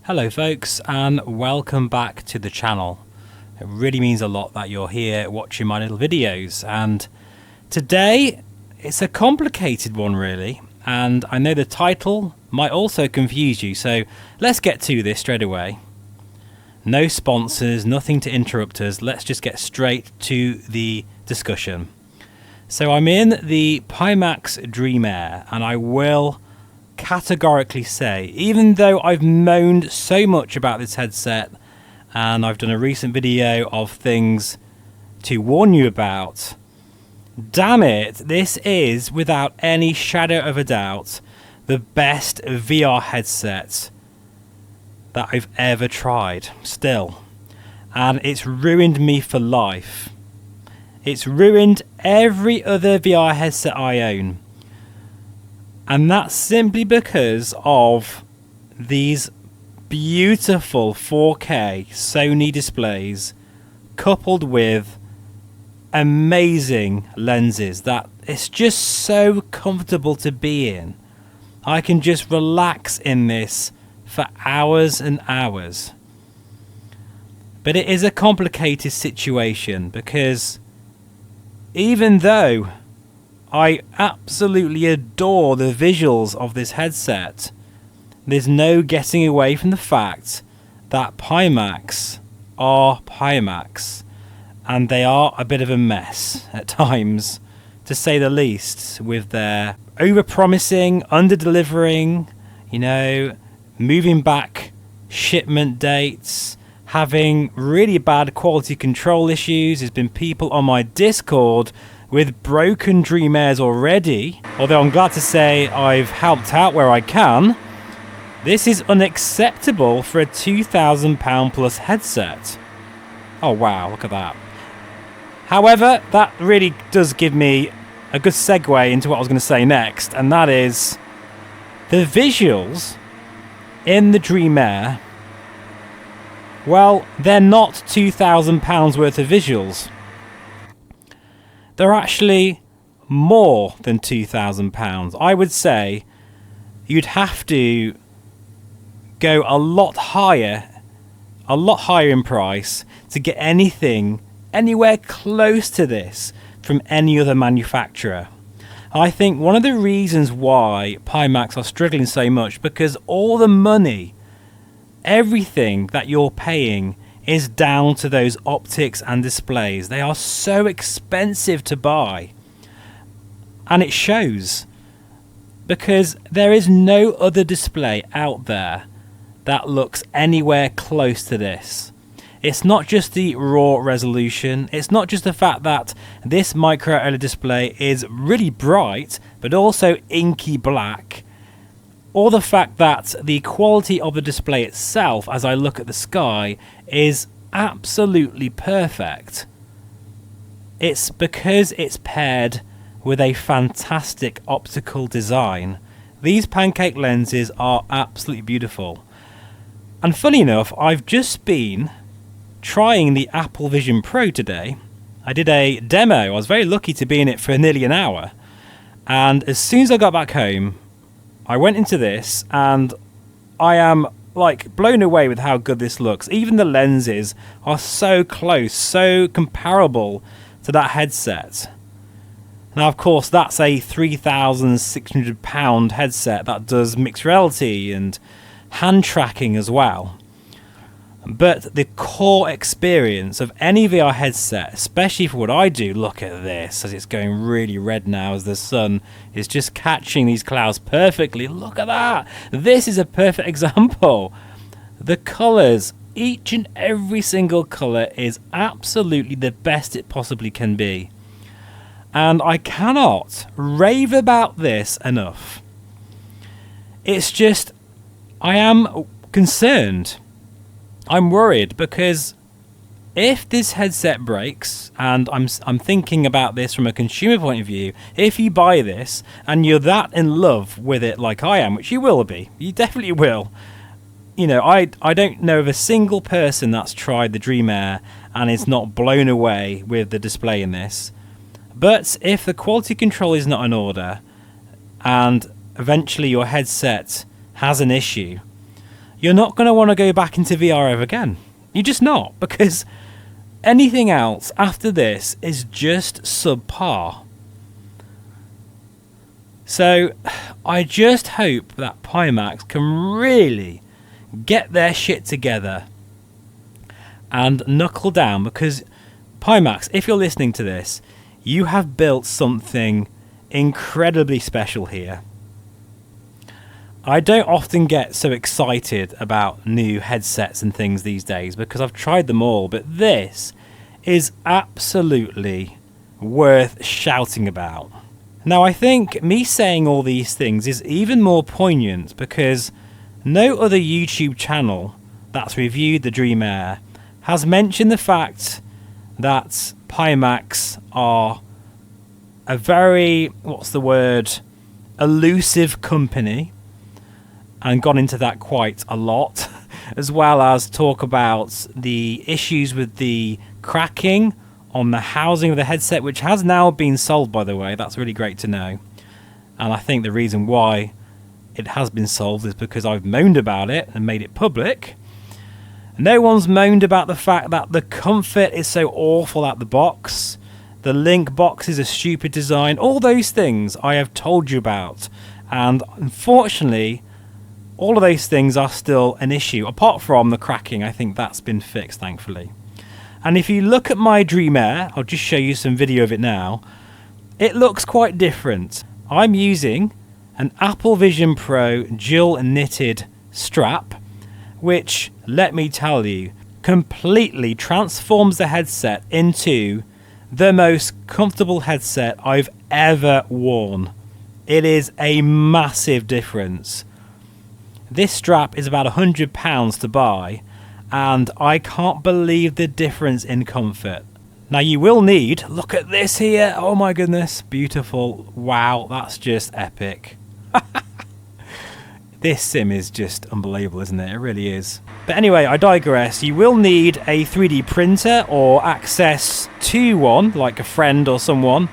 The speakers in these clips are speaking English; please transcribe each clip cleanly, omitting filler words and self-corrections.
Hello folks, and welcome back to the channel. It really means a lot that you're here watching my little videos, and today it's a complicated one really, and I know the title might also confuse you, so let's get to this straight away. No sponsors, nothing to interrupt us, let's just get straight to the discussion. So I'm in the Pimax Dream Air, and I will categorically say, even though I've moaned so much about this headset and I've done a recent video of things to warn you about, damn it, this is without any shadow of a doubt the best VR headset that I've ever tried still, and it's ruined me for life. It's ruined every other VR headset I own. And that's simply because of these beautiful 4K Sony displays coupled with amazing lenses that it's just so comfortable to be in. I can just relax in this for hours and hours. But it is a complicated situation because even though I absolutely adore the visuals of this headset, there's no getting away from the fact that Pimax are Pimax, and they are a bit of a mess at times, to say the least, with their over-promising, under-delivering, moving back shipment dates, having really bad quality control issues. There's been people on my Discord with broken Dream Airs already, although I'm glad to say I've helped out where I can. This is unacceptable for a £2,000 plus headset. Oh wow, look at that. However, that really does give me a good segue into what I was going to say next, and that is the visuals in the Dream Air. Well, they're not £2,000 worth of visuals. They're actually more than £2,000. I would say you'd have to go a lot higher in price to get anything anywhere close to this from any other manufacturer. I think one of the reasons why Pimax are struggling so much, because all the money, everything that you're paying is down to those optics and displays. They are so expensive to buy, and it shows, because there is no other display out there that looks anywhere close to this. It's not just the raw resolution, it's not just the fact that this micro OLED display is really bright but also inky black, or the fact that the quality of the display itself, as I look at the sky, is absolutely perfect. It's because it's paired with a fantastic optical design. These pancake lenses are absolutely beautiful. And funny enough, I've just been trying the Apple Vision Pro today. I did a demo. I was very lucky to be in it for nearly an hour. And as soon as I got back home, I went into this, and I am blown away with how good this looks. Even the lenses are so close, so comparable to that headset. Now, of course, that's a £3,600 headset that does mixed reality and hand tracking as well. But the core experience of any VR headset, especially for what I do, look at this as it's going really red now as the sun is just catching these clouds perfectly. Look at that. This is a perfect example. The colours, each and every single colour is absolutely the best it possibly can be. And I cannot rave about this enough. It's just, I am concerned. I'm worried, because if this headset breaks, and I'm thinking about this from a consumer point of view, if you buy this and you're that in love with it like I am, which you will be, you definitely will. I don't know of a single person that's tried the Dream Air and is not blown away with the display in this. But if the quality control is not in order, and eventually your headset has an issue, you're not going to want to go back into VR ever again. You're just not, because anything else after this is just subpar. So I just hope that Pimax can really get their shit together and knuckle down, because Pimax, if you're listening to this, you have built something incredibly special here. I don't often get so excited about new headsets and things these days because I've tried them all, but this is absolutely worth shouting about. Now, I think me saying all these things is even more poignant because no other YouTube channel that's reviewed the Dream Air has mentioned the fact that Pimax are a very, elusive company, and gone into that quite a lot, as well as talk about the issues with the cracking on the housing of the headset, which has now been solved, by the way. That's really great to know. And I think the reason why it has been solved is because I've moaned about it and made it public. No one's moaned about the fact that the comfort is so awful at the box. The link box is a stupid design. All those things I have told you about. And unfortunately, all of those things are still an issue. Apart from the cracking, I think that's been fixed, thankfully. And if you look at my Dream Air, I'll just show you some video of it now. It looks quite different. I'm using an Apple Vision Pro dual knitted strap, which, let me tell you, completely transforms the headset into the most comfortable headset I've ever worn. It is a massive difference. This strap is about £100 to buy, and I can't believe the difference in comfort. Now you will need, look at this here, oh my goodness, beautiful, wow, that's just epic. This sim is just unbelievable, isn't it? It really is. But anyway, I digress. You will need a 3D printer or access to one, like a friend or someone,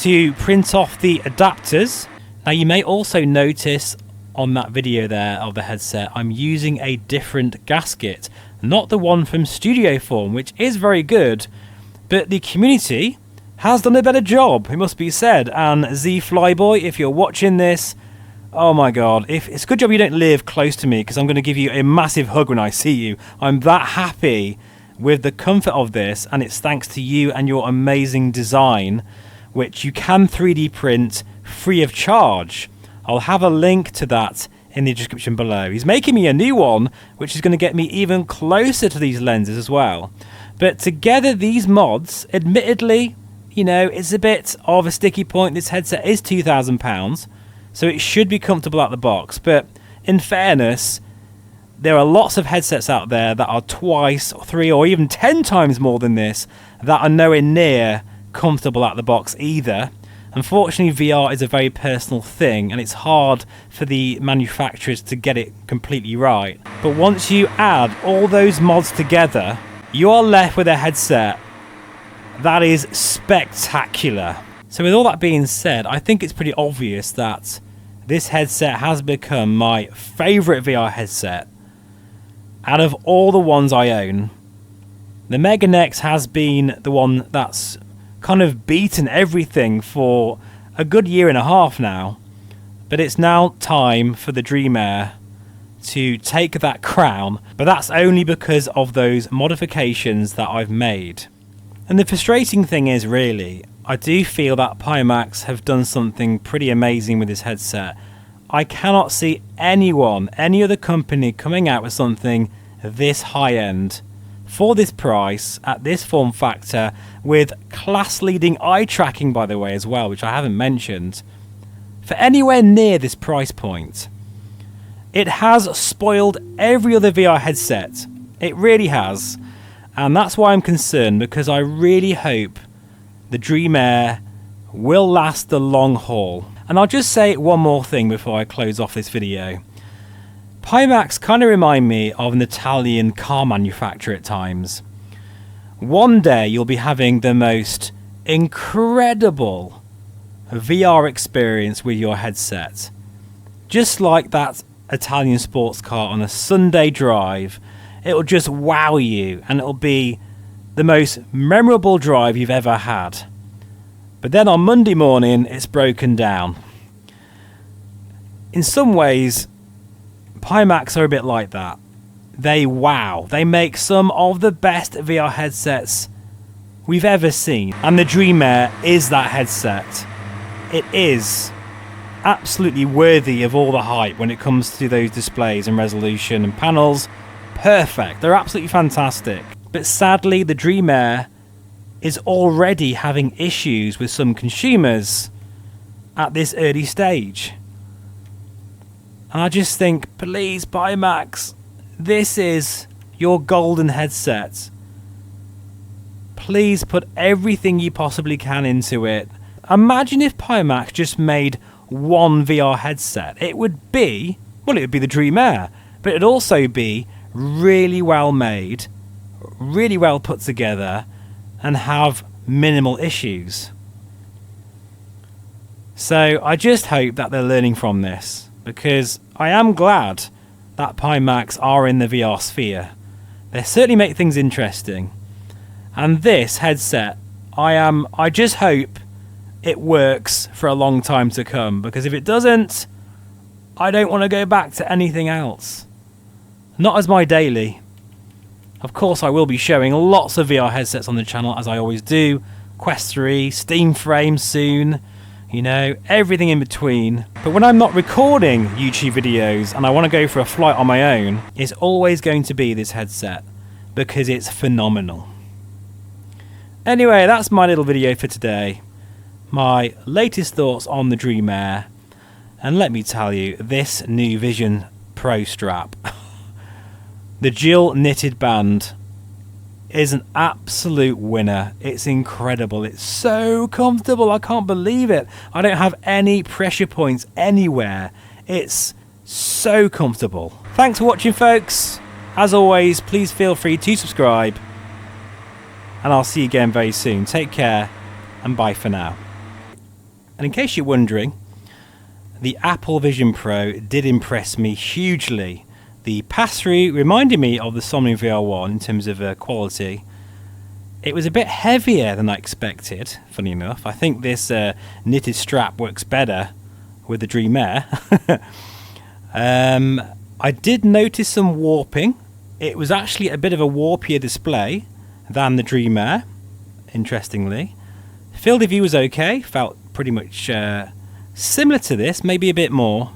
to print off the adapters. Now you may also notice on that video there of the headset, I'm using a different gasket, not the one from Studio Form, which is very good, but the community has done a better job, it must be said. And Z Flyboy, if you're watching this, oh my god, it's a good job you don't live close to me, because I'm going to give you a massive hug when I see you. I'm that happy with the comfort of this, and it's thanks to you and your amazing design, which you can 3D print free of charge. I'll have a link to that in the description below. He's making me a new one, which is going to get me even closer to these lenses as well. But together, these mods, admittedly, you know, it's a bit of a sticky point. This headset is £2,000, so it should be comfortable out the box. But in fairness, there are lots of headsets out there that are twice, 3, or even 10 times more than this that are nowhere near comfortable out the box either. Unfortunately, VR is a very personal thing, and it's hard for the manufacturers to get it completely right. But once you add all those mods together, you are left with a headset that is spectacular. So with all that being said, I think it's pretty obvious that this headset has become my favourite VR headset out of all the ones I own. The Mega Nex has been the one that's kind of beaten everything for a good year and a half now, but it's now time for the Dream Air to take that crown, but that's only because of those modifications that I've made. And the frustrating thing is, really, I do feel that Pimax have done something pretty amazing with this headset. I cannot see anyone, any other company coming out with something this high-end for this price, at this form factor, with class-leading eye tracking, by the way, as well, which I haven't mentioned, for anywhere near this price point. It has spoiled every other VR headset. It really has. And that's why I'm concerned, because I really hope the Dream Air will last the long haul. And I'll just say one more thing before I close off this video. Pimax kind of remind me of an Italian car manufacturer at times. One day you'll be having the most incredible VR experience with your headset. Just like that Italian sports car on a Sunday drive, it'll just wow you, and it'll be the most memorable drive you've ever had. But then on Monday morning, it's broken down. In some ways, Pimax are a bit like that. They wow. They make some of the best VR headsets we've ever seen. And the Dream Air is that headset. It is absolutely worthy of all the hype when it comes to those displays and resolution and panels. Perfect. They're absolutely fantastic. But sadly, the Dream Air is already having issues with some consumers at this early stage. And I just think, please, Pimax, this is your golden headset. Please put everything you possibly can into it. Imagine if Pimax just made one VR headset. It would be the Dream Air, but it'd also be really well made, really well put together, and have minimal issues. So I just hope that they're learning from this, because I am glad that Pimax are in the VR sphere. They certainly make things interesting. And this headset, I just hope it works for a long time to come, because if it doesn't, I don't want to go back to anything else. Not as my daily. Of course, I will be showing lots of VR headsets on the channel, as I always do. Quest 3, Steam Frame soon, you know, everything in between. But when I'm not recording YouTube videos and I want to go for a flight on my own, it's always going to be this headset, because it's phenomenal. Anyway, that's my little video for today. My latest thoughts on the Dream Air. And let me tell you, this new Vision Pro strap, the Jill knitted band, is an absolute winner. It's incredible. It's so comfortable. I can't believe it. I don't have any pressure points anywhere. It's so comfortable. Thanks for watching, folks. As always, please feel free to subscribe. And I'll see you again very soon. Take care, and bye for now. And in case you're wondering, the Apple Vision Pro did impress me hugely. The pass-through reminded me of the Somni VR1 in terms of quality. It was a bit heavier than I expected, funny enough. I think this knitted strap works better with the Dream Air. I did notice some warping. It was actually a bit of a warpier display than the Dream Air, interestingly. Field of view was okay, felt pretty much similar to this, maybe a bit more.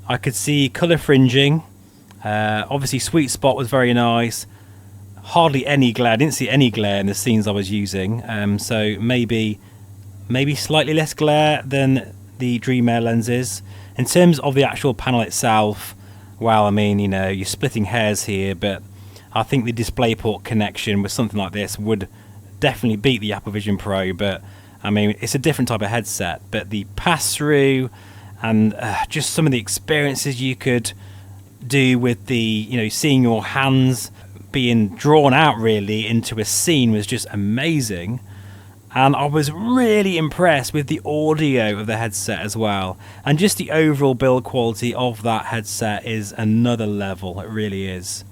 I could see colour fringing. Obviously, sweet spot was very nice. Hardly any glare. I didn't see any glare in the scenes I was using. So maybe slightly less glare than the Dream Air lenses. In terms of the actual panel itself, well, I mean, you know, you're splitting hairs here, but I think the DisplayPort connection with something like this would definitely beat the Apple Vision Pro. But I mean, it's a different type of headset. But the pass-through and just some of the experiences you could do with the, you know, seeing your hands being drawn out really into a scene was just amazing. And I was really impressed with the audio of the headset as well. And just the overall build quality of that headset is another level. It really is.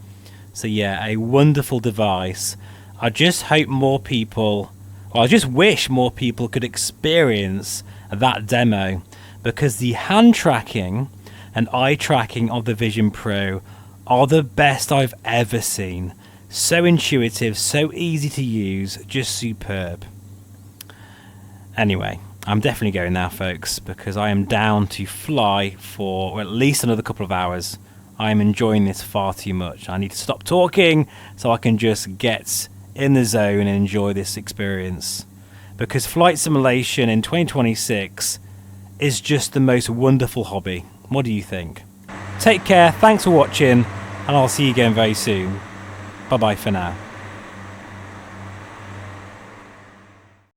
So yeah, a wonderful device. I just hope more people, well, I just wish more people could experience that demo, because the hand tracking and eye tracking of the Vision Pro are the best I've ever seen. So intuitive, so easy to use, just superb. Anyway, I'm definitely going now, folks, because I am down to fly for at least another couple of hours. I am enjoying this far too much. I need to stop talking so I can just get in the zone and enjoy this experience. Because flight simulation in 2026 is just the most wonderful hobby. What do you think? Take care, thanks for watching, and I'll see you again very soon. Bye bye for now.